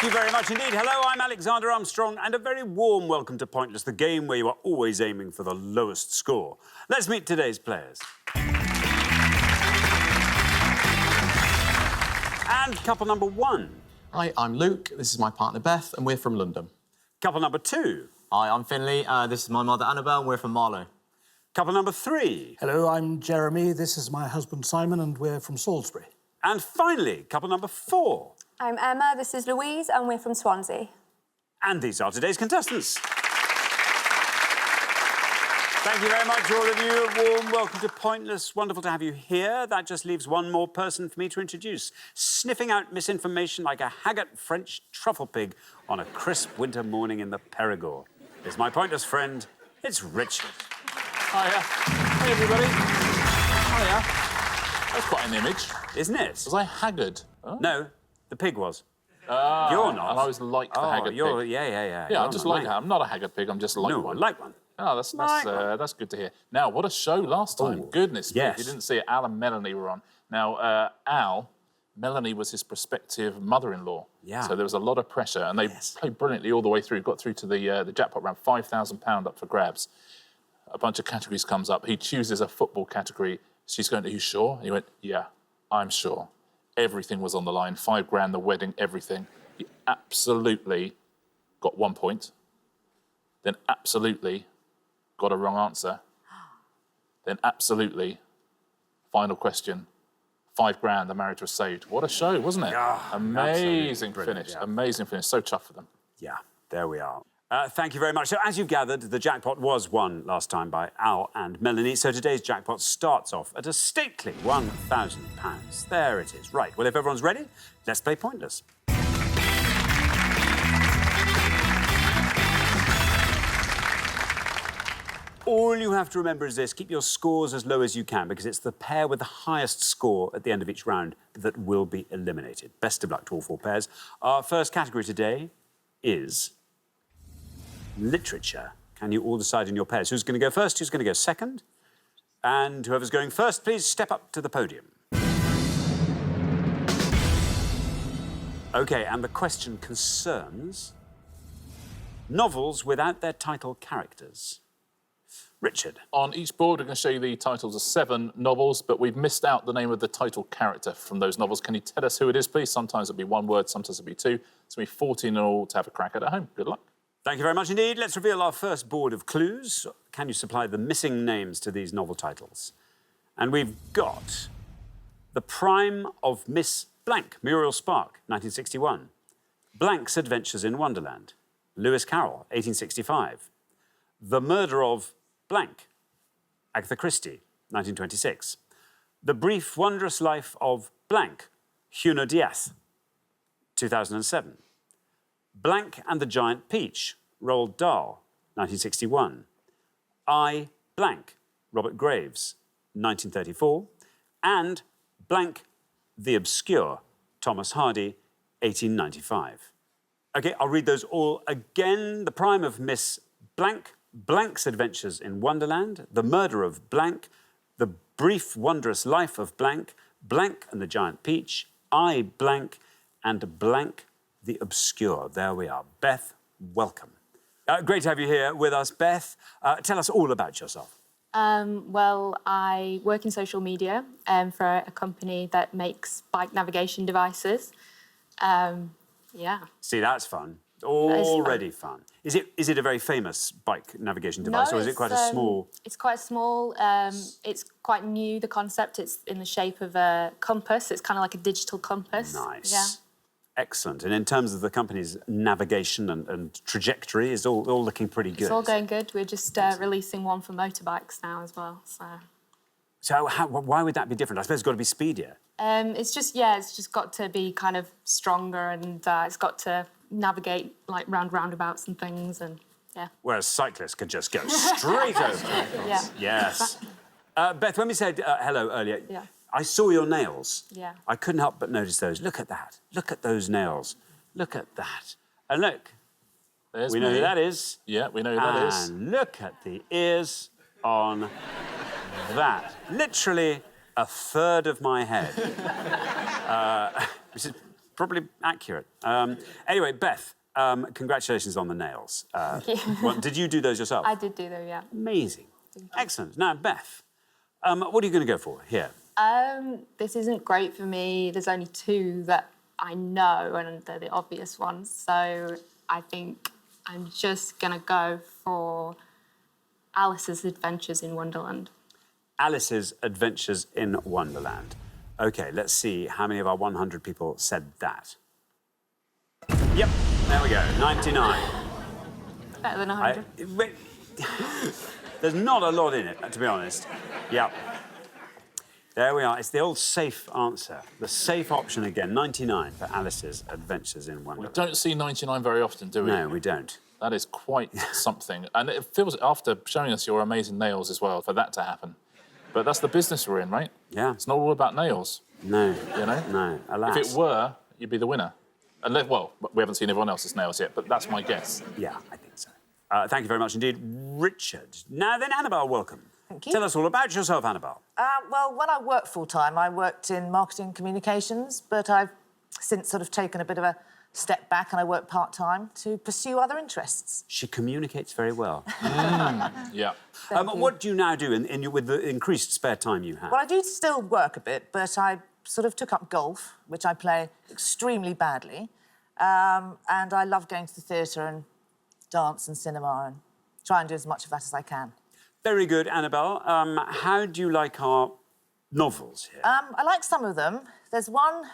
Thank you very much indeed. Hello, I'm Alexander Armstrong, and a very warm welcome to Pointless, the game where you are always aiming for the lowest score. Let's meet today's players. And couple number one. Hi, I'm Luke. This is my partner Beth, and we're from London. Couple number two. Hi, I'm Finley. This is my mother Annabelle, and we're from Marlow. Couple number three. Hello, I'm Jeremy. This is my husband Simon, and we're from Salisbury. And finally, couple number four. I'm Emma, this is Louise, and we're from Swansea. And these are today's contestants. Thank you very much, all of you. A warm welcome to Pointless. Wonderful to have you here. That just leaves one more person for me to introduce. Sniffing out misinformation like a haggard French truffle pig on a crisp winter morning in the Perigord is my Pointless friend. It's Richard. Hiya. Hey, everybody. Hiya. That's quite an image. Isn't it? Was I haggard? Oh. No, the pig was. Ah, You're not. And I was like the haggard pig. Yeah, Yeah, I'm just like that. I'm not a haggard pig, I'm just like one. like one. Oh, that's good to hear. Now, what a show last time. Ooh. Goodness me, Yes. you didn't see it. Al and Melanie were on. Now, Melanie was his prospective mother-in-law. Yeah. So there was a lot of pressure, and they played brilliantly all the way through. Got through to the jackpot round, £5,000 up for grabs. A bunch of categories comes up. He chooses a football category. She's going, "Are you sure?" And he went, "Yeah, I'm sure." Everything was on the line. £5,000, the wedding, everything. He absolutely got 1 point. Then absolutely got a wrong answer. Then absolutely, final question, £5,000, the marriage was saved. What a show, wasn't it? Amazing finish, yeah. Amazing finish. So tough for them. Yeah, there we are. Thank you very much. So, as you gathered, the jackpot was won last time by Al and Melanie, so today's jackpot starts off at a stately £1,000. There it is. Right, well, if everyone's ready, let's play Pointless. All you have to remember is this: keep your scores as low as you can, because it's the pair with the highest score at the end of each round that will be eliminated. Best of luck to all four pairs. Our first category today is literature. Can you all decide in your pairs who's going to go first, who's going to go second? And whoever's going first, please step up to the podium. OK, and the question concerns novels without their title characters. Richard. On each board, we're going to show you the titles of 7 novels, but we've missed out the name of the title character from those novels. Can you tell us who it is, please? Sometimes it'll be 1 word, sometimes it'll be 2. It's going to be 14 in all to have a crack at home. Good luck. Thank you very much indeed. Let's reveal our first board of clues. Can you supply the missing names to these novel titles? And we've got The Prime of Miss Blank, Muriel Spark, 1961. Blank's Adventures in Wonderland, Lewis Carroll, 1865. The Murder of Blank, Agatha Christie, 1926. The Brief Wondrous Life of Blank, Junot Díaz, 2007. Blank and the Giant Peach, Roald Dahl, 1961. I, Blank, Robert Graves, 1934. And Blank the Obscure, Thomas Hardy, 1895. OK, I'll read those all again. The Prime of Miss Blank, Blank's Adventures in Wonderland, The Murder of Blank, The Brief Wondrous Life of Blank, Blank and the Giant Peach, I, Blank, and Blank the Obscure. There we are. Beth, welcome. Great to have you here with us. Beth, tell us all about yourself. Well, I work in social media for a company that makes bike navigation devices. Yeah. See, that's fun. Already fun. Is it a very famous bike navigation device, or is it quite a small? It's quite small. It's quite new, the concept. It's in the shape of a compass. It's kind of like a digital compass. Nice. Yeah. Excellent. And in terms of the company's navigation and trajectory, is all looking pretty good. It's all going good. We're just releasing one for motorbikes now as well. So why would that be different? I suppose it's got to be speedier. It's just got to be kind of stronger, and it's got to navigate like round roundabouts and things, and yeah. Whereas cyclists could just go straight over. Yeah. Yes. Beth, when we said hello earlier, yeah. I saw your nails. Yeah. I couldn't help but notice those. Look at that. Look at those nails. Look at that. And look, There's we know me. who that is. Yeah, we know who that is. And look at the ears on that. Literally a third of my head. Which is probably accurate. Anyway, Beth, congratulations on the nails. Well, did you do those yourself? I did do them, yeah. Amazing. Excellent. Now, Beth, what are you going to go for here? This isn't great for me. There's only two that I know, and they're the obvious ones. So I think I'm just going to go for Alice's Adventures in Wonderland. Alice's Adventures in Wonderland. OK, let's see how many of our 100 people said that. Yep, there we go, 99. Better than 100. There's not a lot in it, to be honest. Yep. There we are. It's the old safe answer. The safe option again, 99 for Alice's Adventures in We Wonderland. don't see 99 very often, do we? No, we don't. That is quite something. And it feels, after showing us your amazing nails as well, for that to happen. But that's the business we're in, right? Yeah. It's not all about nails, No. you know? No, alas. If it were, you'd be the winner. Unless, well, we haven't seen everyone else's nails yet, but that's my guess. Yeah, I think so. Thank you very much indeed, Richard. Now then, Annabelle, welcome. Thank you. Tell us all about yourself, Annabelle. Well, when I worked full-time, I worked in marketing communications, but I've since sort of taken a bit of a step back and I work part-time to pursue other interests. She communicates very well. Yeah. What do you now do with the increased spare time you have? Well, I do still work a bit, but I sort of took up golf, which I play extremely badly, and I love going to the theatre and dance and cinema and try and do as much of that as I can. Very good, Annabelle. How do you like our novels here? I like some of them. There's one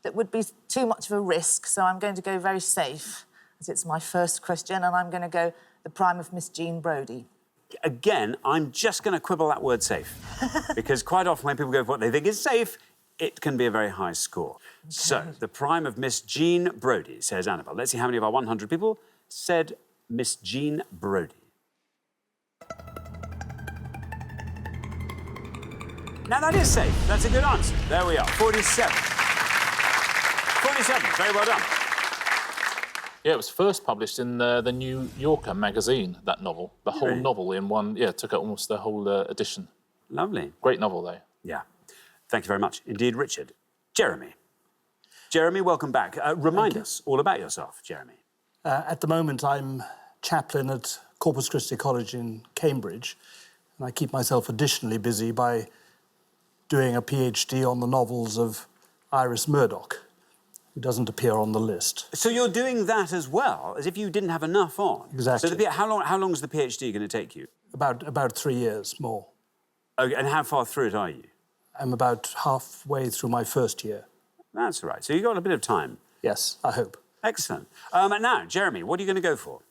that would be too much of a risk, so I'm going to go very safe, as it's my first question, and I'm going to go The Prime of Miss Jean Brodie. Again, I'm just going to quibble that word safe, because quite often when people go for what they think is safe, it can be a very high score. Okay. So, The Prime of Miss Jean Brodie, says Annabelle. Let's see how many of our 100 people said Miss Jean Brodie. Now, that is safe. That's a good answer. There we are, 47. 47, very well done. Yeah, it was first published in the New Yorker magazine, that novel. The whole novel in one, took out almost the whole edition. Lovely. Great novel, though. Yeah. Thank you very much indeed, Richard. Jeremy. Jeremy, welcome back. Remind us all about yourself, Jeremy. At the moment, I'm chaplain at Corpus Christi College in Cambridge, and I keep myself additionally busy by doing a PhD on the novels of Iris Murdoch, who doesn't appear on the list. So you're doing that as well, as if you didn't have enough on. Exactly. So how long is the PhD going to take you? About 3 years more. Okay, and how far through it are you? I'm about halfway through my first year. That's all right. So you've got a bit of time. Yes, I hope. Excellent. Now, Jeremy, what are you going to go for?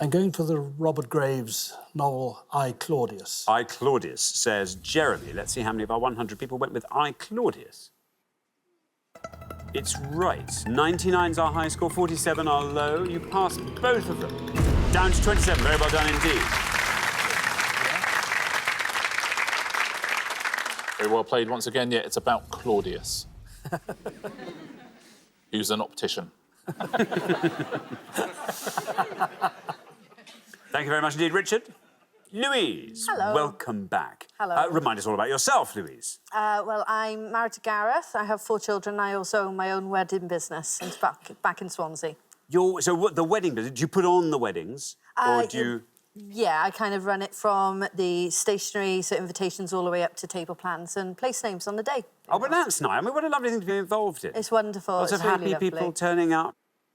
I'm going for the Robert Graves novel I, Claudius. I, Claudius, says Jeremy. Let's see how many of our 100 people went with I, Claudius. It's right. 99's our high score, 47 our low. You passed both of them. Down to 27. Very well done indeed. Very well played once again. Yeah, it's about Claudius. Who's an optician. Thank you very much indeed, Richard. Louise, Hello. welcome back. Hello. Remind us all about yourself, Louise. Well, I'm married to Gareth. I have 4 children. I also own my own wedding business. It's back in Swansea. So what, the wedding business, do you put on the weddings? Or do you... Yeah, I kind of run it from the stationery, so invitations all the way up to table plans and place names on the day. Oh, but that's nice. I mean, what a lovely thing to be involved in. It's wonderful. Lots it's of happy really people turning up.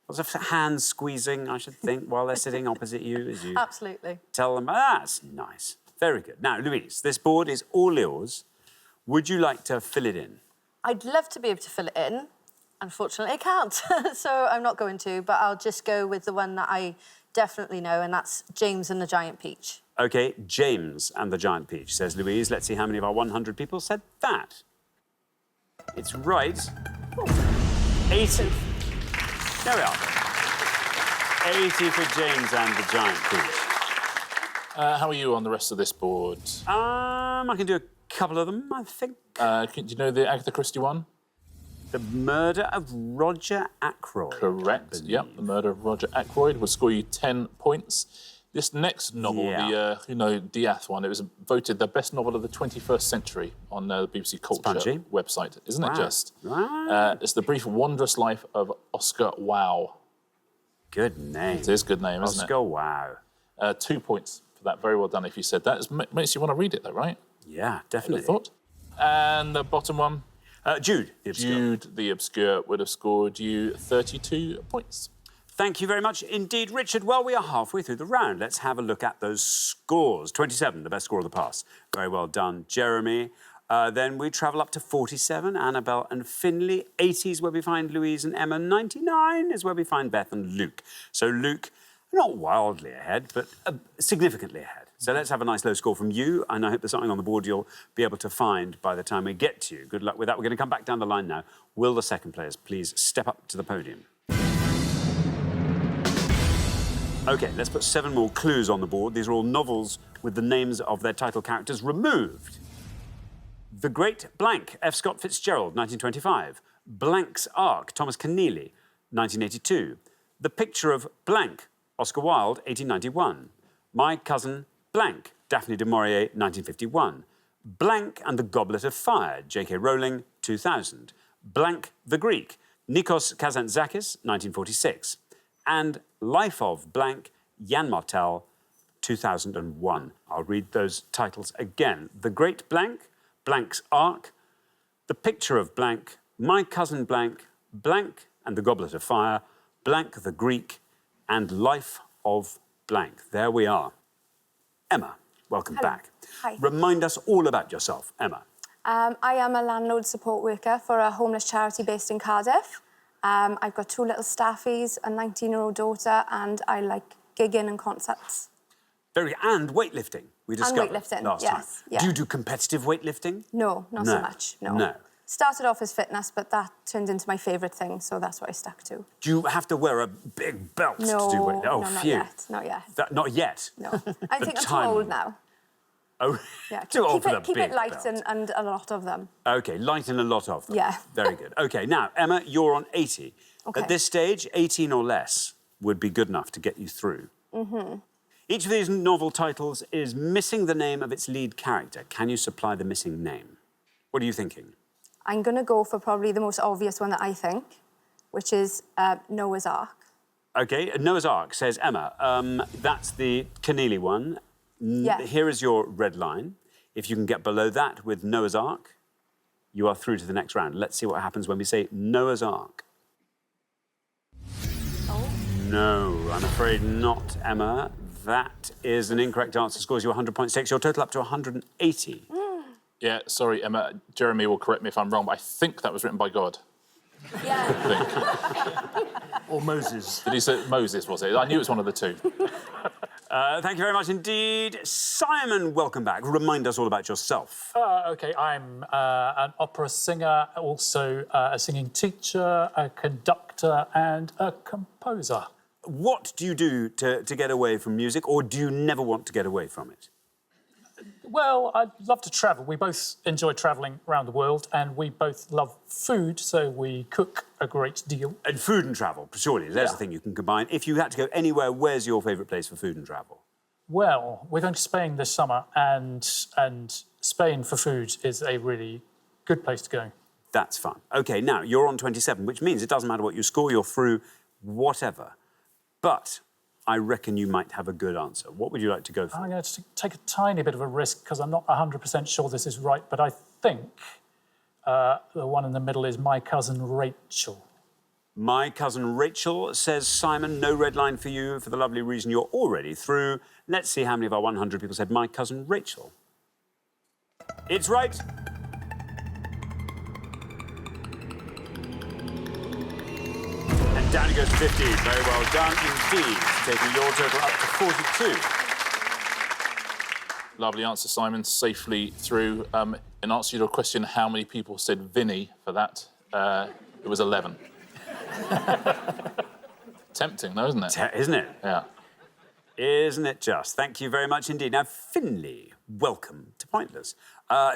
Lots of hands squeezing, I should think, while they're sitting opposite you as you Absolutely. tell them. That's nice. Very good. Now, Louise, this board is all yours. Would you like to fill it in? I'd love to be able to fill it in. Unfortunately, I can't. So I'm not going to, but I'll just go with the one that I definitely know, and that's James and the Giant Peach. OK, James and the Giant Peach, says Louise. Let's see how many of our 100 people said that. It's right. Ooh. 80. There we are. 80 for James and the Giant Peach. How are you on the rest of this board? I can do a couple of them, I think. Do you know the Agatha Christie one? The Murder of Roger Ackroyd. Correct. Yep, The Murder of Roger Ackroyd will score you 10 points. This next novel, Yeah. the Diath one, it was voted the best novel of the 21st century on the BBC Culture punchy. website, isn't it? Wow. Just Wow. it's the brief, wondrous life of Oscar Wilde. Good name. It is a good name, isn't Oscar, wow. it? 2 points for that. Very well done. If you said that, it makes you want to read it, though, right? Yeah, I definitely. thought. And the bottom one, Jude, the Obscure. Jude the Obscure, would have scored you 32 points. Thank you very much indeed, Richard. Well, we are halfway through the round. Let's have a look at those scores. 27, the best score of the pass. Very well done, Jeremy. Then we travel up to 47, Annabelle and Finley. 80 is where we find Louise and Emma. 99 is where we find Beth and Luke. So Luke, not wildly ahead, but significantly ahead. So let's have a nice low score from you, and I hope there's something on the board you'll be able to find by the time we get to you. Good luck with that. We're going to come back down the line now. Will the second players please step up to the podium? OK, let's put 7 more clues on the board. These are all novels with the names of their title characters removed. The Great Blank, F. Scott Fitzgerald, 1925. Blank's Ark, Thomas Keneally, 1982. The Picture of Blank, Oscar Wilde, 1891. My Cousin Blank, Daphne du Maurier, 1951. Blank and the Goblet of Fire, J.K. Rowling, 2000. Blank the Greek, Nikos Kazantzakis, 1946. And Life of Blank, Jan Martel, 2001. I'll read those titles again. The Great Blank, Blank's Ark, The Picture of Blank, My Cousin Blank, Blank and the Goblet of Fire, Blank the Greek, and Life of Blank. There we are. Emma, welcome back. Hi. Remind us all about yourself, Emma. I am a landlord support worker for a homeless charity based in Cardiff. I've got 2 little staffies, a 19-year-old daughter, and I like gigging and concerts. And weightlifting, we discovered weightlifting, last yes, time. yeah. Do you do competitive weightlifting? No, not so much, no. No. Started off as fitness, but that turned into my favourite thing, so that's what I stuck to. Do you have to wear a big belt to do weightlifting? Oh, no, not phew. yet, not yet. Not yet? No. I think I'm too time- old now. Oh, Yeah, too old for the keep big it light belt. and a lot of them. OK, light and a lot of them. Yeah. Very good. OK, now, Emma, you're on 80. Okay. At this stage, 18 or less would be good enough to get you through. Mm-hmm. Each of these novel titles is missing the name of its lead character. Can you supply the missing name? What are you thinking? I'm going to go for probably the most obvious one that I think, which is Noah's Ark. OK, Noah's Ark, says Emma. That's the Keneally one. Yeah. Here is your red line. If you can get below that with Noah's Ark, you are through to the next round. Let's see what happens when we say Noah's Ark. Oh. No, I'm afraid not, Emma. That is an incorrect answer. Scores you 100 points. Takes your total up to 180. Yeah, sorry, Emma. Jeremy will correct me if I'm wrong, but I think that was written by God. Yeah. I think. Or Moses. Did he say Moses, was it? I knew it was one of the two. Thank you very much indeed. Simon, welcome back. Remind us all about yourself. OK, I'm an opera singer, also a singing teacher, a conductor and a composer. What do you do to get away from music, or do you never want to get away from it? Well, I love to travel. We both enjoy travelling around the world, and we both love food, so we cook a great deal. And food and travel, surely. There's a thing you can combine. If you had to go anywhere, where's your favourite place for food and travel? Well, we're going to Spain this summer, and Spain for food is a really good place to go. That's fun. OK, now, you're on 27, which means it doesn't matter what you score, you're through whatever. But I reckon you might have a good answer. What would you like to go for? I'm going to take a tiny bit of a risk because I'm not 100% sure this is right, but I think the one in the middle is My Cousin Rachel. My Cousin Rachel, says Simon. No red line for you for the lovely reason you're already through. Let's see how many of our 100 people said My Cousin Rachel. It's right. And down it goes to 15. Very well done indeed. Taking your total up to 42. Lovely answer, Simon. Safely through. In answer to your question, how many people said Vinny for that? It was 11. Tempting, though, isn't it? Isn't it? Yeah. Isn't it just? Thank you very much indeed. Now, Finley, welcome to Pointless.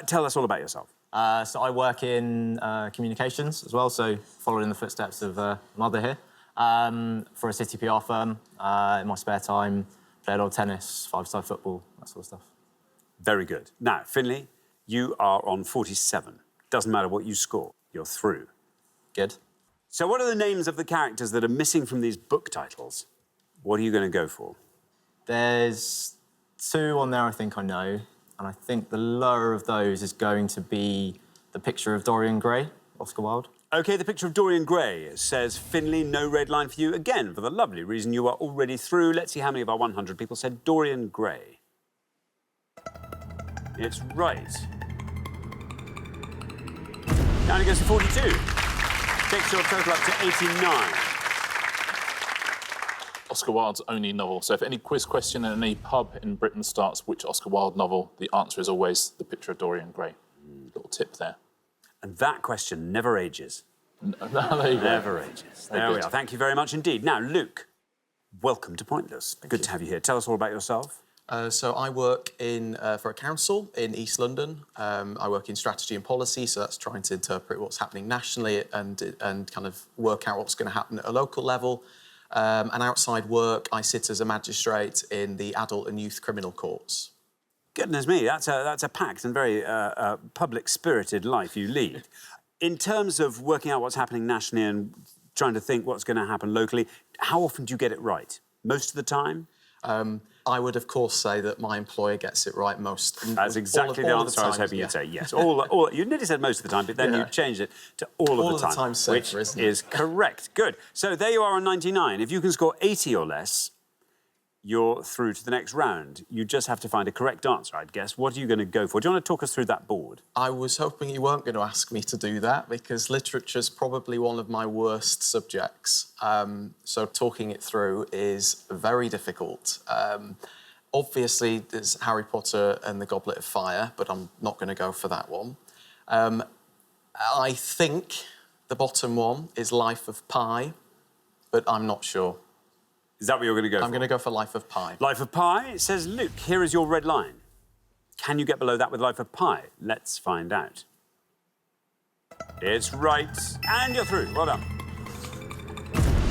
Tell us all about yourself. So I work in communications as well, so following the footsteps of mother here, for a city PR firm. In my spare time, Play a lot of tennis, five-side football, that sort of stuff. Very good. Now, Finley, you are on 47. Doesn't matter what you score, you're through. Good. So what are the names of the characters that are missing from these book titles? What are you going to go for? There's 2 on there I think I know, and I think the lower of those is going to be The Picture of Dorian Gray, Oscar Wilde. OK, The Picture of Dorian Gray says, Finley, no red line for you. Again, for the lovely reason you are already through. Let's see how many of our 100 people said Dorian Gray. It's right. Down it goes to 42. Takes your total up to 89. Oscar Wilde's only novel. So if any quiz question in any pub in Britain starts which Oscar Wilde novel, the answer is always The Picture of Dorian Gray. Little tip there. And that question never ages. No, there you go. Never ages. There we are. Thank you very much indeed. Now, Luke, welcome to Pointless. Good to have you here. Tell us all about yourself. So I work for a council in East London. I work in strategy and policy, so that's trying to interpret what's happening nationally and kind of work out what's going to happen at a local level. And outside work, I sit as a magistrate in the adult and youth criminal courts. Goodness me, that's a packed and very public-spirited life you lead. In terms of working out what's happening nationally and trying to think what's going to happen locally, how often do you get it right? Most of the time? I would, of course, say that my employer gets it right most. That's exactly the answer I was hoping you'd say, yes. You nearly said most of the time, but then you changed it to all of the time, safer, which is correct. Good. So there you are on 99. If you can score 80 or less, you're through to the next round. You just have to find a correct answer, I'd guess. What are you going to go for? Do you want to talk us through that board? I was hoping you weren't going to ask me to do that because literature's probably one of my worst subjects. So talking it through is very difficult. Obviously, there's Harry Potter and the Goblet of Fire, but I'm not going to go for that one. I think the bottom one is Life of Pi, but I'm not sure. Is that what you're going to go for? I'm going to go for Life of Pi. Life of Pi, it says, Luke, here is your red line. Can you get below that with Life of Pi? Let's find out. It's right, and you're through. Well done.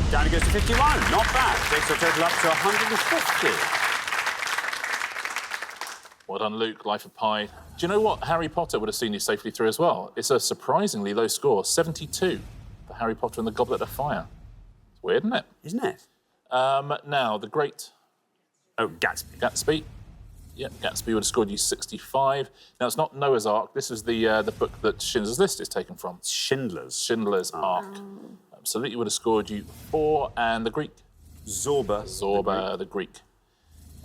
Down it goes to 51. Not bad. Takes your total up to 150. Well done, Luke. Life of Pi. Do you know what? Harry Potter would have seen you safely through as well. It's a surprisingly low score, 72 for Harry Potter and the Goblet of Fire. It's weird, isn't it? Isn't it? Now, the great... Oh, Gatsby. Gatsby. Yeah, Gatsby would have scored you 65. Now, it's not Noah's Ark. This is the book that Schindler's List is taken from. Schindler's Ark. Absolutely would have scored you 4. And the Greek? Zorba, the Greek.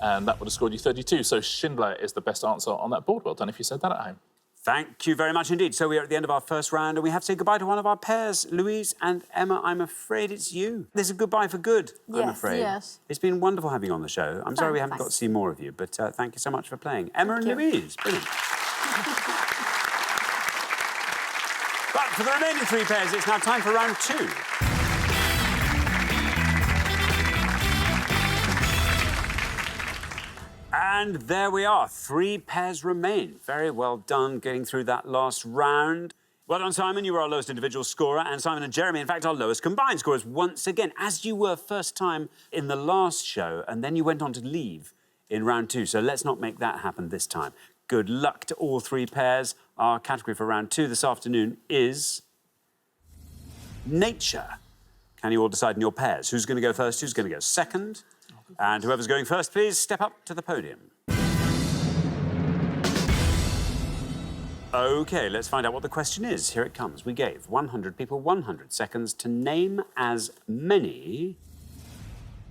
And that would have scored you 32. So Schindler is the best answer on that board. Well done if you said that at home. Thank you very much indeed. So we are at the end of our first round and we have to say goodbye to one of our pairs. Louise and Emma, I'm afraid it's you. This is a goodbye for good, I'm afraid. Yes. It's been wonderful having you on the show. I'm sorry we haven't got to see more of you, but thank you so much for playing. Emma and Louise, brilliant. But for the remaining 3 pairs, it's now time for round 2. And there we are, 3 pairs remain. Very well done getting through that last round. Well done, Simon, you were our lowest individual scorer, and Simon and Jeremy, in fact, our lowest combined scorers once again, as you were first time in the last show, and then you went on to leave in round 2, so let's not make that happen this time. Good luck to all 3 pairs. Our category for round 2 this afternoon is nature. Can you all decide in your pairs? Who's going to go first, who's going to go second? And whoever's going first, please step up to the podium. OK, let's find out what the question is. Here it comes. We gave 100 people 100 seconds to name as many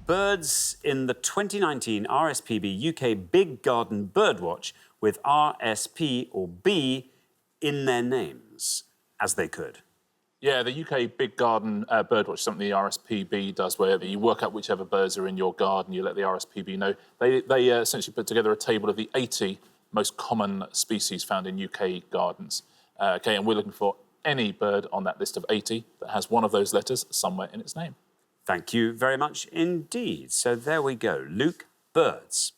birds in the 2019 RSPB UK Big Garden Birdwatch with RSP or B in their names as they could. Yeah, the UK Big Garden Birdwatch, something the RSPB does, where you work out whichever birds are in your garden, you let the RSPB know. They essentially put together a table of the 80 most common species found in UK gardens. OK, and we're looking for any bird on that list of 80 that has one of those letters somewhere in its name. Thank you very much indeed. So there we go. Luke, birds.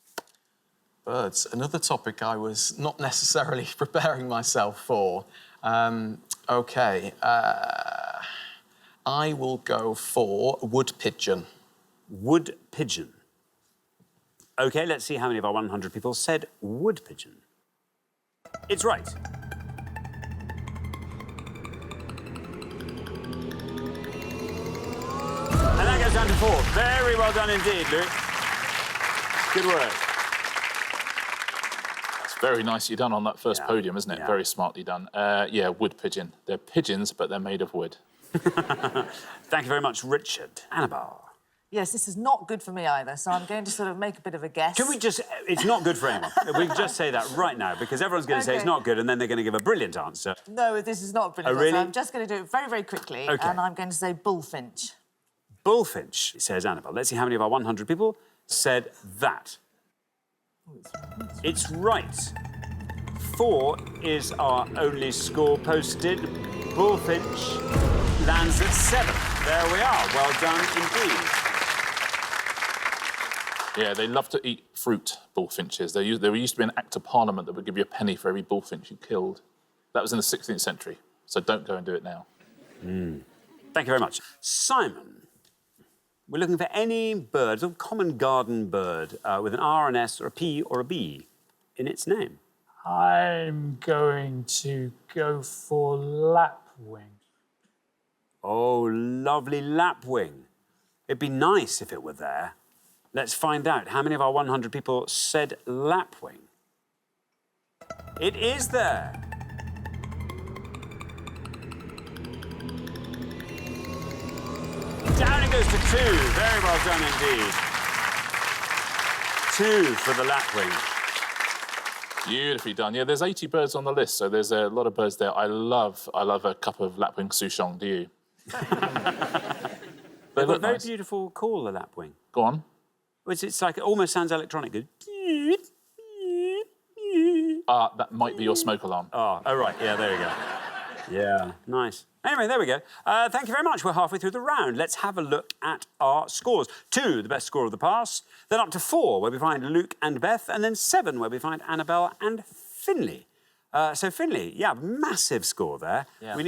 Birds, another topic I was not necessarily preparing myself for. OK, I will go for wood pigeon. Wood pigeon. OK, let's see how many of our 100 people said wood pigeon. It's right. And that goes down to 4. Very well done indeed, Luke. Good work. It's very nicely done on that first podium, isn't it? Yeah. Very smartly done. Yeah, wood pigeon. They're pigeons, but they're made of wood. Thank you very much, Richard. Annabelle. Yes, this is not good for me either, so I'm going to sort of make a bit of a guess. Can we just... It's not good for anyone. We can just say that right now, because everyone's going to say it's not good, and then they're going to give a brilliant answer. No, this is not brilliant. Oh, really? So I'm just going to do it very, very quickly, and I'm going to say bullfinch. Bullfinch, says Annabelle. Let's see how many of our 100 people said that. It's right. 4 is our only score posted. Bullfinch lands at 7. There we are. Well done indeed. Yeah, they love to eat fruit, bullfinches. There used to be an act of parliament that would give you a penny for every bullfinch you killed. That was in the 16th century, so don't go and do it now. Thank you very much. Simon, we're looking for any bird, a common garden bird, with an R, an S, or a P, or a B in its name. I'm going to go for lapwing. Oh, lovely lapwing. It'd be nice if it were there. Let's find out how many of our 100 people said lapwing. It is there. Down it goes to 2. Very well done indeed. 2 for the lapwing. Beautifully done. Yeah, there's 80 birds on the list, so there's a lot of birds there. I love a cup of lapwing souchong, do you? They've got a very nice. beautiful call, the lapwing. Go on. It's like, it almost sounds electronic. Good. That might be your smoke alarm. Oh, right. Yeah, there you go. Yeah, nice. Anyway, there we go. Thank you very much. We're halfway through the round. Let's have a look at our scores. 2, the best score of the pass. Then up to 4, where we find Luke and Beth. And then 7, where we find Annabelle and Finley. So, Finley, yeah, massive score there. Yeah. We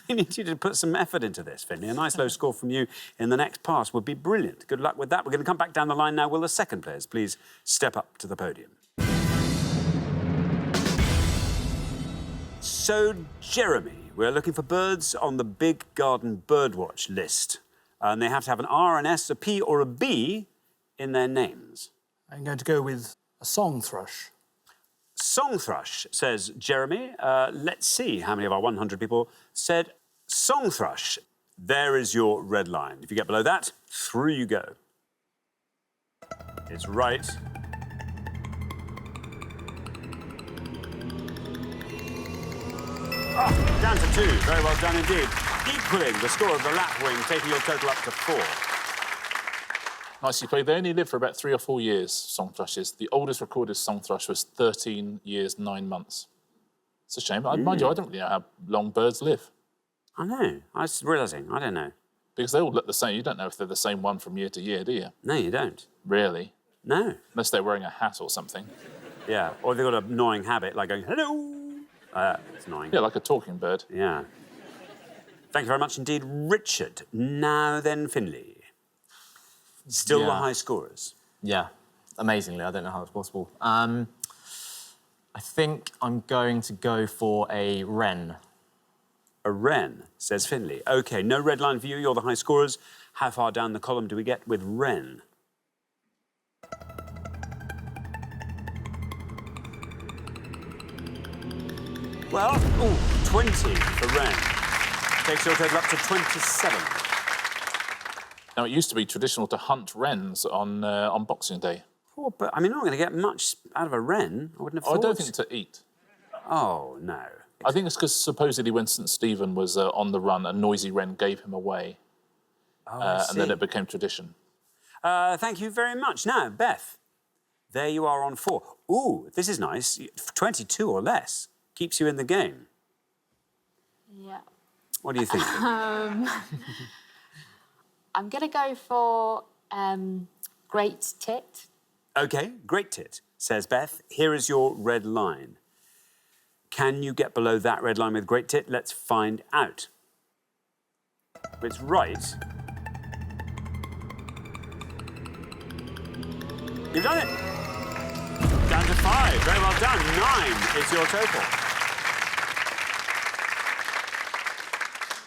need you to put some effort into this, Finley. A nice low score from you in the next pass would be brilliant. Good luck with that. We're going to come back down the line now. Will the second players please step up to the podium? So, Jeremy, we're looking for birds on the Big Garden Birdwatch list. And they have to have an R, an S, a P, or a B in their names. I'm going to go with a song thrush. Song thrush, says Jeremy. Let's see how many of our 100 people said song thrush. There is your red line. If you get below that, through you go. It's right. Down to 2. Very well done indeed. Equaling the score of the lapwing, taking your total up to 4. Nicely played. They only live for about 3 or 4 years, song thrushes. The oldest recorded song thrush was 13 years, 9 months. It's a shame. Mind you, I don't really know how long birds live. I know. I was realising. I don't know. Because they all look the same. You don't know if they're the same one from year to year, do you? No, you don't. Really? No. Unless they're wearing a hat or something. Yeah. Or they've got an annoying habit, like going, hello. It's annoying. Yeah, like a talking bird. Yeah. Thank you very much indeed, Richard. Now then, Finley. Still the high scorers. Yeah, amazingly. I don't know how it's possible. I think I'm going to go for a wren. A wren, says Finley. OK, no red line for you. You're the high scorers. How far down the column do we get with wren? Well, 20 for wren. Takes your total up to 27. Now, it used to be traditional to hunt wrens on Boxing Day. Oh, but I mean, I'm not going to get much out of a wren. I wouldn't have thought. I don't think to eat. Oh, no. I think it's because supposedly when St. Stephen was on the run, a noisy wren gave him away. And then it became tradition. Thank you very much. Now, Beth, there you are on 4. Ooh, this is nice. 22 or less keeps you in the game. Yeah. What do you think? I'm going to go for great tit. OK, great tit, says Beth. Here is your red line. Can you get below that red line with great tit? Let's find out. It's right. You've done it. Down to 5. Very well done. 9 is your total.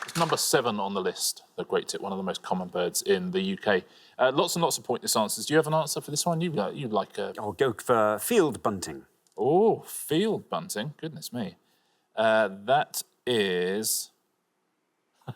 It's number 7 on the list, the great tit, one of the most common birds in the UK. Lots and lots of pointless answers. Do you have an answer for this one? You'd like I'll go for field bunting. Oh, field bunting. Goodness me. That is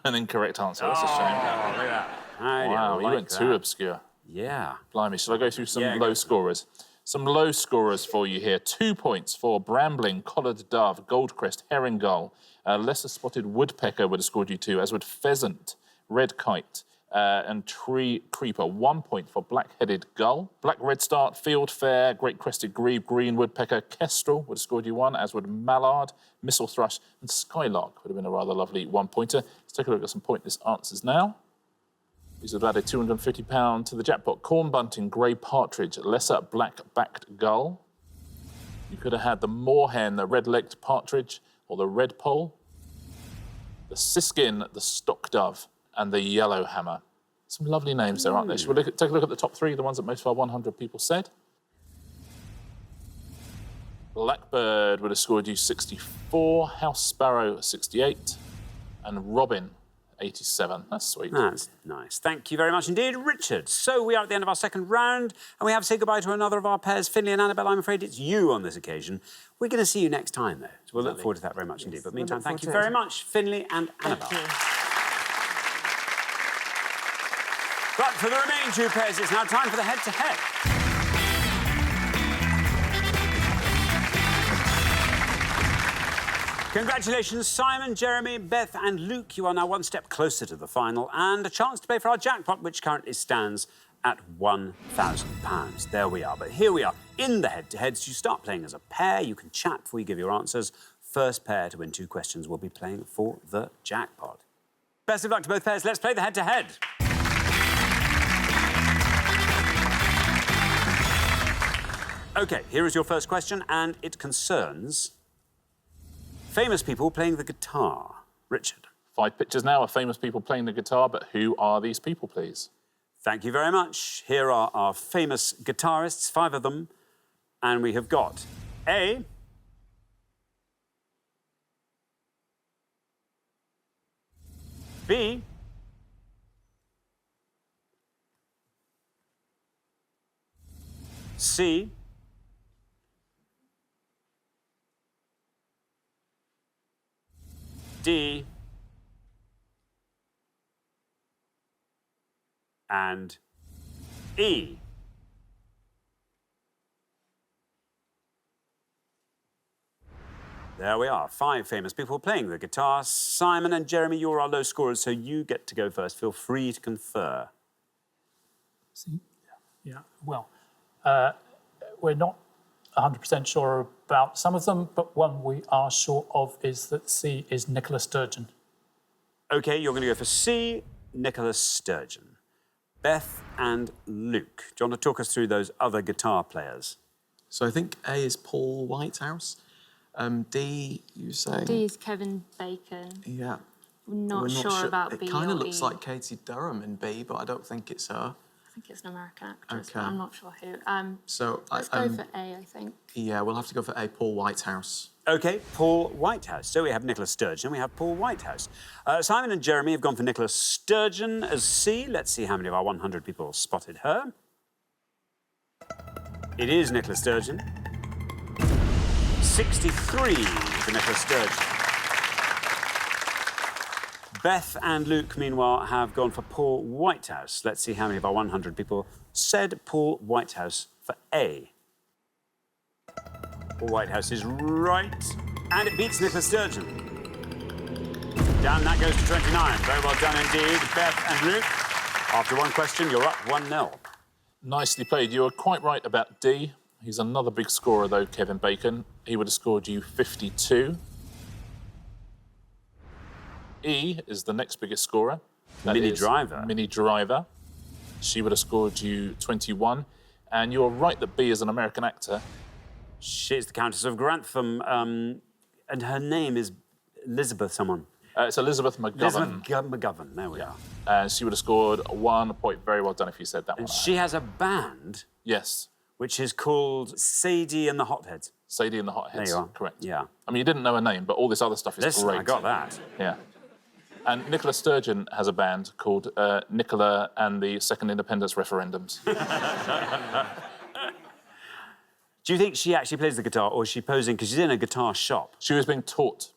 an incorrect answer. That's a shame. Oh, look at that. Wow, you went too obscure. Yeah. Blimey, shall I go through some low scorers? Some low scorers for you here. 2 points for brambling, collared dove, goldcrest, herring gull. Lesser spotted woodpecker would have scored you 2, as would pheasant, red kite, and tree creeper. 1 point for black-headed gull. Black redstart, fieldfare, great crested grebe, green woodpecker, kestrel would have scored you 1, as would mallard, missel thrush, and skylark would have been a rather lovely 1-pointer. Let's take a look at some pointless answers now. These have added £250 to the jackpot. Corn bunting, grey partridge, lesser black-backed gull. You could have had the moorhen, the red-legged partridge, or the redpoll, the siskin, the stock dove, and the yellowhammer. Some lovely names there, aren't there? Shall we take a look at the top 3, the ones that most of our 100 people said? Blackbird would have scored you 64, house sparrow 68, and robin 87. That's sweet. That's nice. Thank you very much indeed, Richard. So we are at the end of our second round, and we have to say goodbye to another of our pairs, Finley and Annabelle. I'm afraid it's you on this occasion. We're going to see you next time, though. So we'll look forward to that very much indeed. But meantime, thank you very much, Finley and Annabelle. But for the remaining 2 pairs, it's now time for the head-to-head. Congratulations, Simon, Jeremy, Beth and Luke. You are now 1 step closer to the final and a chance to play for our jackpot, which currently stands at £1,000. There we are. But here we are in the head-to-heads. You start playing as a pair. You can chat before you give your answers. First pair to win 2 questions will be playing for the jackpot. Best of luck to both pairs. Let's play the head-to-head. OK, here is your first question, and it concerns famous people playing the guitar. Richard. 5 pictures now of famous people playing the guitar, but who are these people, please? Thank you very much. Here are our famous guitarists, 5 of them. And we have got A, B, C, D, and E. There we are, 5 famous people playing the guitar. Simon and Jeremy, you're our low scorers, so you get to go first. Feel free to confer. Yeah, well, we're not 100% sure about some of them, but one we are sure of is that C is Nicola Sturgeon. OK, you're going to go for C, Nicola Sturgeon. Beth and Luke, do you want to talk us through those other guitar players? So I think A is Paul Whitehouse. D, you say? D is Kevin Bacon. Yeah. We're not sure about B It kind of or looks E. like Katie Durham in B, but I don't think it's her. I think it's an American actress, Okay. but I'm not sure who. So Let's go for A, I think. Yeah, we'll have to go for A, Paul Whitehouse. OK, Paul Whitehouse. So we have Nicola Sturgeon, we have Paul Whitehouse. Simon and Jeremy have gone for Nicola Sturgeon as C. Let's see how many of our 100 people spotted her. It is Nicola Sturgeon. 63 for Nicola Sturgeon. Beth and Luke, meanwhile, have gone for Paul Whitehouse. Let's see how many of our 100 people said Paul Whitehouse for A. Paul Whitehouse is right, and it beats Nicola Sturgeon. Down that goes to 29. Very well done indeed, Beth and Luke. After 1 question, you're up 1-0. Nicely played. You were quite right about D. He's another big scorer, though, Kevin Bacon. He would have scored you 52. E is the next biggest scorer. That Minnie is Driver. Minnie Driver. She would have scored you 21. And you're right that B is an American actor. She's the Countess of Grantham, and her name is Elizabeth someone. It's Elizabeth McGovern. Elizabeth McGovern, there we are. And she would have scored 1 point. Very well done if you said that one. And she has a band Yes. which is called Sadie and the Hotheads. Sadie and the Hotheads. There you are. Correct. Yeah. I mean, you didn't know her name, but all this other stuff is Listen, great. I got that. Yeah. And Nicola Sturgeon has a band called Nicola and the Second Independence Referendums. Do you think she actually plays the guitar, or is she posing because she's in a guitar shop? She was being taught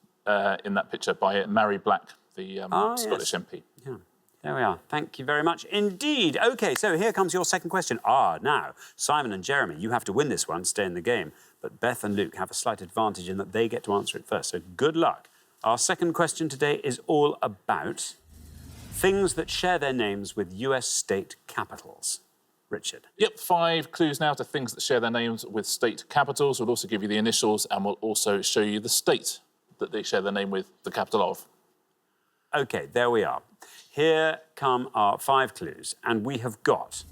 in that picture by Mary Black, the Scottish MP. Yeah. There we are. Thank you very much indeed. OK, so here comes your second question. Now, Simon and Jeremy, you have to win this one, stay in the game. But Beth and Luke have a slight advantage in that they get to answer it first, so good luck. Our second question today is all about things that share their names with US state capitals. Richard. Yep, 5 clues now to things that share their names with state capitals. We'll also give you the initials and we'll also show you the state that they share their name with, the capital of. OK, there we are. Here come our 5 clues, and we have got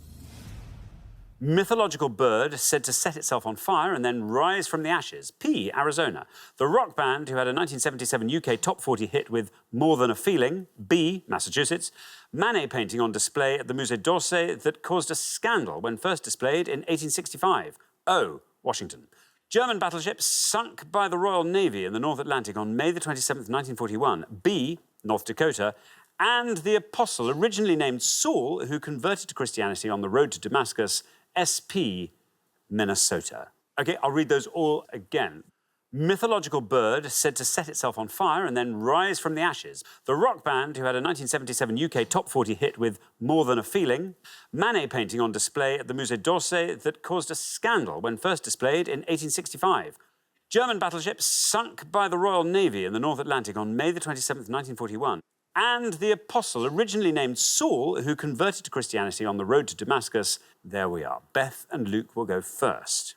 mythological bird said to set itself on fire and then rise from the ashes. P, Arizona. The rock band who had a 1977 UK top 40 hit with More Than a Feeling. B, Massachusetts. Manet painting on display at the Musée d'Orsay that caused a scandal when first displayed in 1865. O, Washington. German battleship sunk by the Royal Navy in the North Atlantic on May the 27th, 1941. B, North Dakota. And the apostle originally named Saul, who converted to Christianity on the road to Damascus. SP, Minnesota. OK, I'll read those all again. Mythological bird said to set itself on fire and then rise from the ashes. The rock band who had a 1977 UK top 40 hit with More Than a Feeling. Manet painting on display at the Musée d'Orsay that caused a scandal when first displayed in 1865. German battleship sunk by the Royal Navy in the North Atlantic on May the 27th, 1941. And the apostle originally named Saul, who converted to Christianity on the road to Damascus. There we are. Beth and Luke will go first.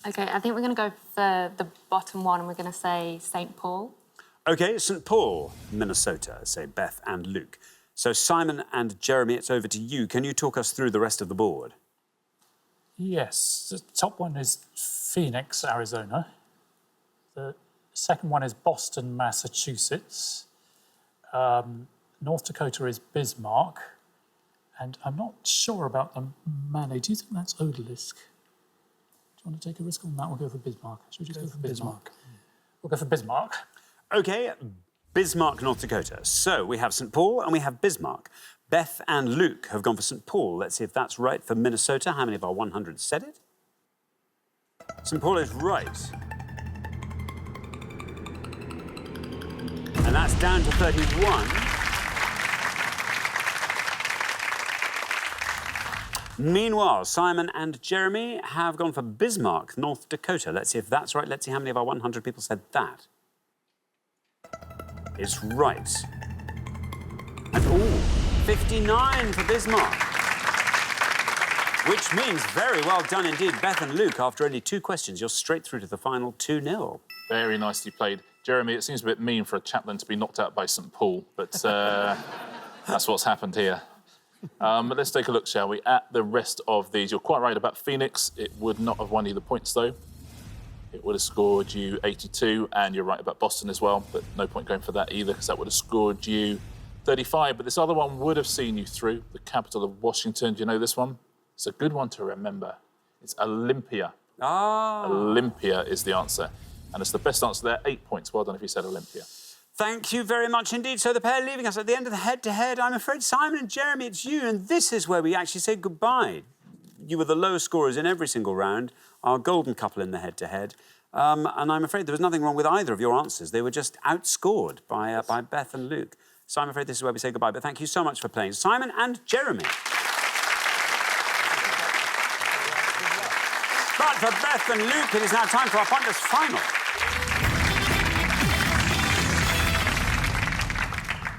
OK, I think we're going to go for the bottom one and we're going to say St. Paul. OK, St. Paul, Minnesota, say Beth and Luke. So Simon and Jeremy, it's over to you. Can you talk us through the rest of the board? Yes, the top one is Phoenix, Arizona. The second one is Boston, Massachusetts. North Dakota is Bismarck. And I'm not sure about the Manet. Do you think that's odalisque? Do you want to take a risk on that? We'll go for Bismarck. Should we just go for Bismarck? We'll go for Bismarck. OK, Bismarck, North Dakota. So we have St. Paul and we have Bismarck. Beth and Luke have gone for St. Paul. Let's see if that's right for Minnesota. How many of our 100 said it? St. Paul is right. And that's down to 31. Meanwhile, Simon and Jeremy have gone for Bismarck, North Dakota. Let's see if that's right. Let's see how many of our 100 people said that. It's right. And, ooh, 59 for Bismarck. Which means very well done indeed. Beth and Luke, after only 2 questions, you're straight through to the final 2-0. Very nicely played. Jeremy, it seems a bit mean for a chaplain to be knocked out by St. Paul, but that's what's happened here. But let's take a look, shall we, at the rest of these. You're quite right about Phoenix. It would not have won you the points, though. It would have scored you 82, and you're right about Boston as well, but no point going for that either, because that would have scored you 35. But this other one would have seen you through, the capital of Washington. Do you know this one? It's a good one to remember. It's Olympia. Ah. Olympia is the answer. And it's the best answer there, 8 points. Well done if you said Olympia. Thank you very much indeed. So the pair leaving us at the end of the head-to-head. I'm afraid, Simon and Jeremy, it's you, and this is where we actually say goodbye. You were the lowest scorers in every single round, our golden couple in the head-to-head. And I'm afraid there was nothing wrong with either of your answers. They were just outscored by Beth and Luke. So I'm afraid this is where we say goodbye, but thank you so much for playing. Simon and Jeremy. But for Beth and Luke, it is now time for our pointless final.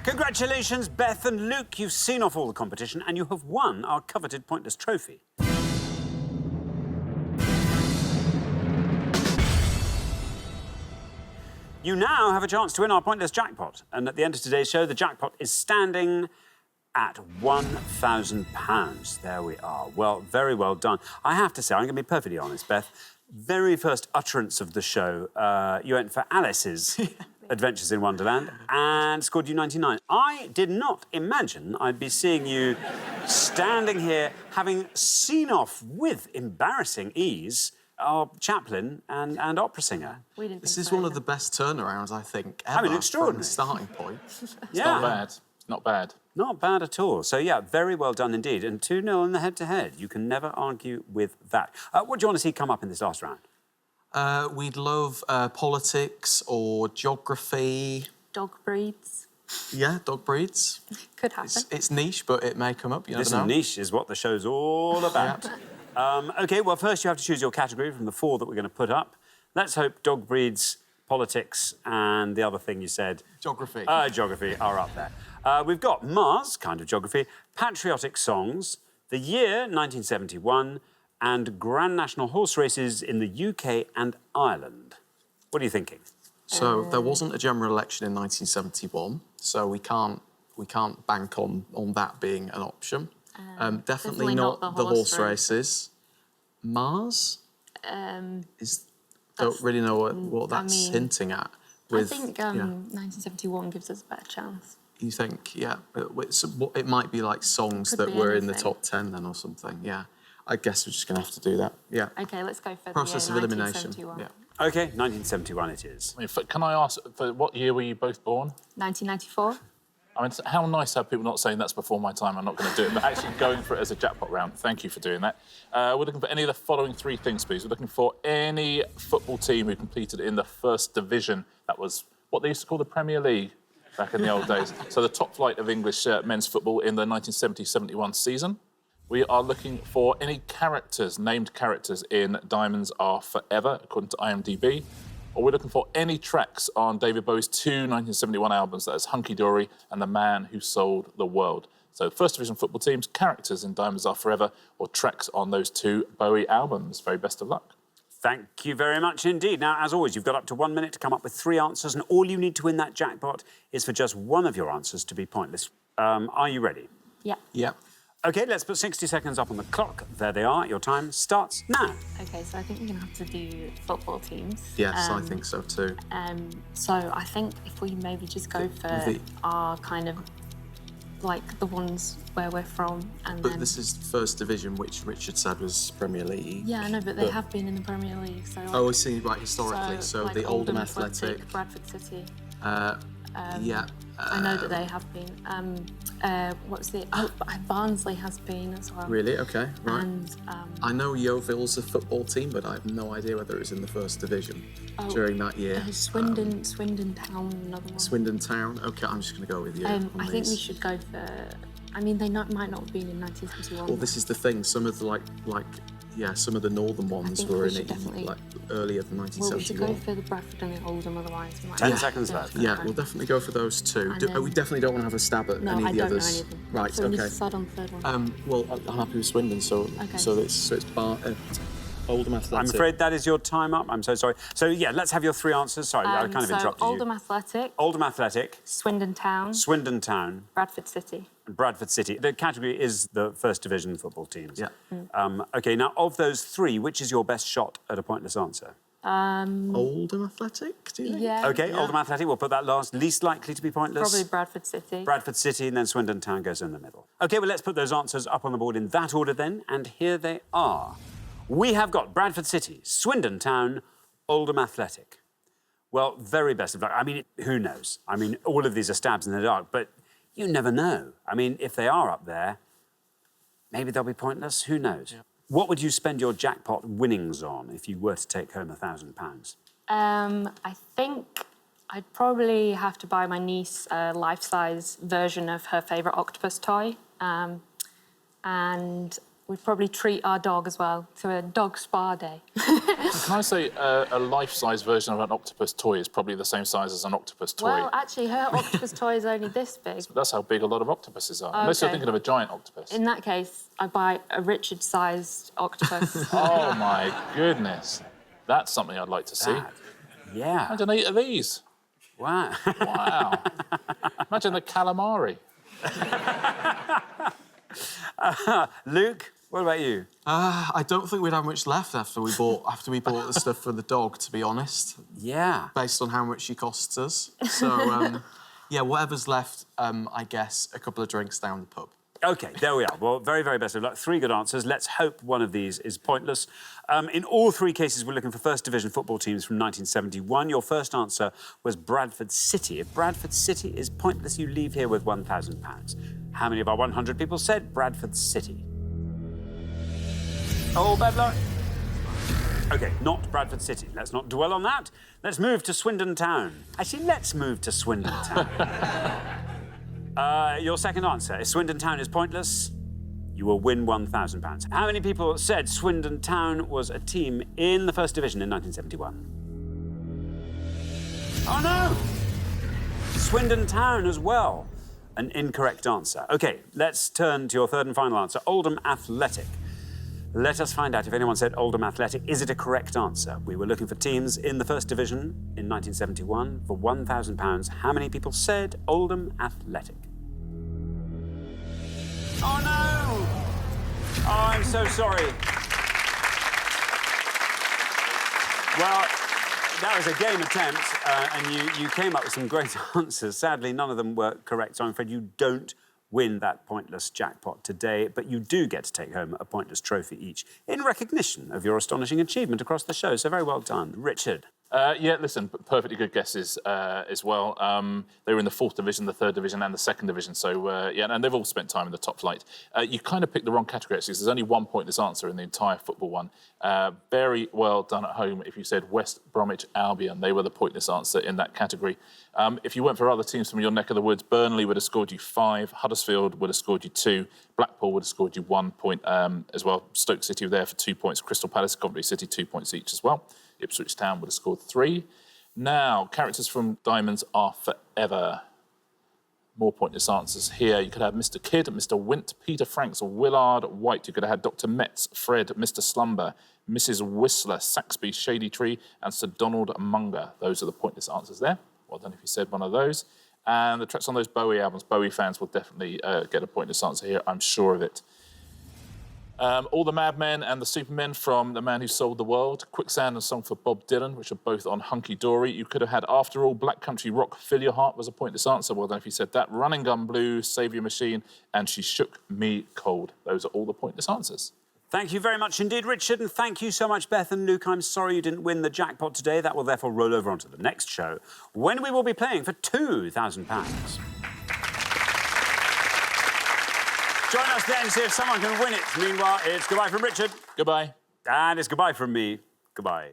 Congratulations, Beth and Luke. You've seen off all the competition and you have won our coveted pointless trophy. You now have a chance to win our pointless jackpot. And at the end of today's show, the jackpot is standing at £1,000. There we are. Well, very well done. I have to say, I'm going to be perfectly honest, Beth. Very first utterance of the show, you went for Alice's Adventures in Wonderland, and scored you 99. I did not imagine I'd be seeing you standing here having seen off with embarrassing ease our chaplain and opera singer. We didn't This think is so one of either. the best turnarounds, I think, ever from extraordinary. the starting point. Yeah. Not bad. Not bad. Not bad at all. So, yeah, very well done indeed. And 2-0 in the head-to-head. You can never argue with that. What do you want to see come up in this last round? We'd love politics or geography. Dog breeds. Yeah, dog breeds. Could happen. It's niche, but it may come up. You never Listen, know. niche is what the show's all about. OK, well, first you have to choose your category from the 4 that we're going to put up. Let's hope dog breeds, politics, and the other thing you said... Geography. Geography are up there. We've got Mars, kind of geography, patriotic songs, the year 1971, and Grand National horse races in the UK and Ireland. What are you thinking? So there wasn't a general election in 1971, so we can't bank on that being an option. Definitely not the horse races. Mars? Don't really know what that's hinting at. I think 1971 gives us a better chance. You think, yeah. It might be like songs Could that be were in the anything. top 10 then or something, yeah. I guess we're just going to have to do that, yeah. OK, let's go for Process the of year elimination, 1971. yeah. OK, 1971 it is. I mean, can I ask, for what year were you both born? 1994. I mean, how nice to have people not saying that's before my time, I'm not going to do it, but actually going for it as a jackpot round. Thank you for doing that. We're looking for any of the following 3 things, please. We're looking for any football team who competed in the first division. That was what they used to call the Premier League back in the old days. So the top flight of English men's football in the 1970-71 season. We are looking for any characters, named characters in Diamonds Are Forever, according to IMDb. Or we're looking for any tracks on David Bowie's 2 1971 albums, that is Hunky Dory and The Man Who Sold the World. So First Division football teams, characters in Diamonds Are Forever, or tracks on those 2 Bowie albums. Very best of luck. Thank you very much indeed. Now, as always, you've got up to 1 minute to come up with 3 answers, and all you need to win that jackpot is for just one of your answers to be pointless. Are you ready? Yeah. Yeah. OK, let's put 60 seconds up on the clock. There they are. Your time starts now. OK, so I think we're going to have to do football teams. Yes, I think so too. So I think if we maybe just go for the- our kind of, like, the ones where we're from, and But then... this is First Division, which Richard said was Premier League. Yeah, I know, but they have been in the Premier League, so... Oh, I see, right, historically. So like the Oldham Athletic. Bradford City. Yeah. I know that they have been. What's the... Oh, Barnsley has been as well. Really? OK, right. And... I know Yeovil's a football team, but I have no idea whether it was in the First Division during that year. Swindon Town, another one. Swindon Town. OK, I'm just going to go with you. on I think we these. should go for... I mean, they might not have been in 1971. Well, this is the thing. Some of the some of the northern ones think were we in should it definitely- like earlier than Well, we should 1971. go for the Bradford and the Oldham, otherwise... we might 10 have seconds to- left. Yeah, we'll definitely go for those 2. And We then- definitely don't want to have a stab at No, any I of the don't know others. anything. Right, So we need OK. to decide on the third one. Well, I'm happy with Swindon, so Okay. it's Oldham Athletic. I'm afraid that is your time up. I'm so sorry. So, yeah, let's have your 3 answers. Sorry, I kind of so interrupted Oldham you. Athletic, Oldham Athletic, Swindon Town, Swindon Town, Bradford City. and Bradford City. The category is the First Division football teams. Yeah. OK, now, of those 3, which is your best shot at a pointless answer? Oldham Athletic, do you think? Yeah. OK, Oldham Athletic, we'll put that last. Least likely to be pointless? Probably Bradford City. Bradford City, and then Swindon Town goes in the middle. OK, well, let's put those answers up on the board in that order then, and here they are. We have got Bradford City, Swindon Town, Oldham Athletic. Well, very best of luck. I mean, who knows? I mean, all of these are stabs in the dark, but you never know. I mean, if they are up there, maybe they'll be pointless. Who knows? Yeah. What would you spend your jackpot winnings on if you were to take home £1,000? I think I'd probably have to buy my niece a life-size version of her favourite octopus toy. And we'd probably treat our dog as well to a dog spa day. Can I say a life-size version of an octopus toy is probably the same size as an octopus toy? Well, actually, her octopus toy is only this big. That's how big a lot of octopuses are. Unless you're Okay. thinking of a giant octopus. In that case, I buy a Richard-sized octopus. Oh, my goodness. That's something I'd like to see. Yeah. Imagine 8 of these. Wow. Wow. Imagine the calamari. Luke, What about you? I don't think we'd have much left after we bought the stuff for the dog, to be honest. Yeah. Based on how much she costs us. So, yeah, whatever's left, I guess, a couple of drinks down the pub. OK, there we are. Well, very, very best of luck. 3 good answers. Let's hope one of these is pointless. In all 3 cases, we're looking for First Division football teams from 1971. Your first answer was Bradford City. If Bradford City is pointless, you leave here with £1,000. How many of our 100 people said Bradford City? Oh, bad luck. OK, not Bradford City. Let's not dwell on that. Let's move to Swindon Town. Actually, let's move to Swindon Town. Your second answer, if Swindon Town is pointless, you will win £1,000. How many people said Swindon Town was a team in the First Division in 1971? Oh, no! Swindon Town as well. An incorrect answer. OK, let's turn to your third and final answer, Oldham Athletic. Let us find out if anyone said Oldham Athletic. Is it a correct answer? We were looking for teams in the First Division in 1971 for £1,000. How many people said Oldham Athletic? Oh, no! Oh, I'm so sorry. Well, that was a game attempt, and you came up with some great answers. Sadly, none of them were correct, so I'm afraid you don't win that pointless jackpot today, but you do get to take home a pointless trophy each in recognition of your astonishing achievement across the show. So very well done. Richard. Yeah, listen, perfectly good guesses as well. They were in the 4th Division, the 3rd Division and the 2nd Division, so, yeah, and they've all spent time in the top flight. You kind of picked the wrong category, actually, because there's only one pointless answer in the entire football one. Very well done at home if you said West Bromwich Albion. They were the pointless answer in that category. If you went for other teams from your neck of the woods, Burnley would have scored you 5, Huddersfield would have scored you 2, Blackpool would have scored you 1 point as well. Stoke City were there for 2 points, Crystal Palace, Coventry City, 2 points each as well. Ipswich Town would have scored 3. Now, characters from Diamonds Are Forever. More pointless answers here. You could have Mr. Kidd, Mr. Wint, Peter Franks, Willard White. You could have had Dr. Metz, Fred, Mr. Slumber, Mrs. Whistler, Saxby, Shady Tree, and Sir Donald Munger. Those are the pointless answers there. Well done if you said one of those. And the tracks on those Bowie albums, Bowie fans will definitely get a pointless answer here, I'm sure of it. All the Madmen and the Supermen from The Man Who Sold the World, Quicksand and Song for Bob Dylan, which are both on Hunky Dory. You could have had After All, Black Country Rock, Fill Your Heart was a pointless answer. Well done if you said that. Running Gun Blue, Save Your Machine, and She Shook Me Cold. Those are all the pointless answers. Thank you very much indeed, Richard, and thank you so much, Beth and Luke. I'm sorry you didn't win the jackpot today. That will therefore roll over onto the next show, when we will be playing for £2,000. Join us then, see if someone can win it. Meanwhile, it's goodbye from Richard. Goodbye. And it's goodbye from me. Goodbye.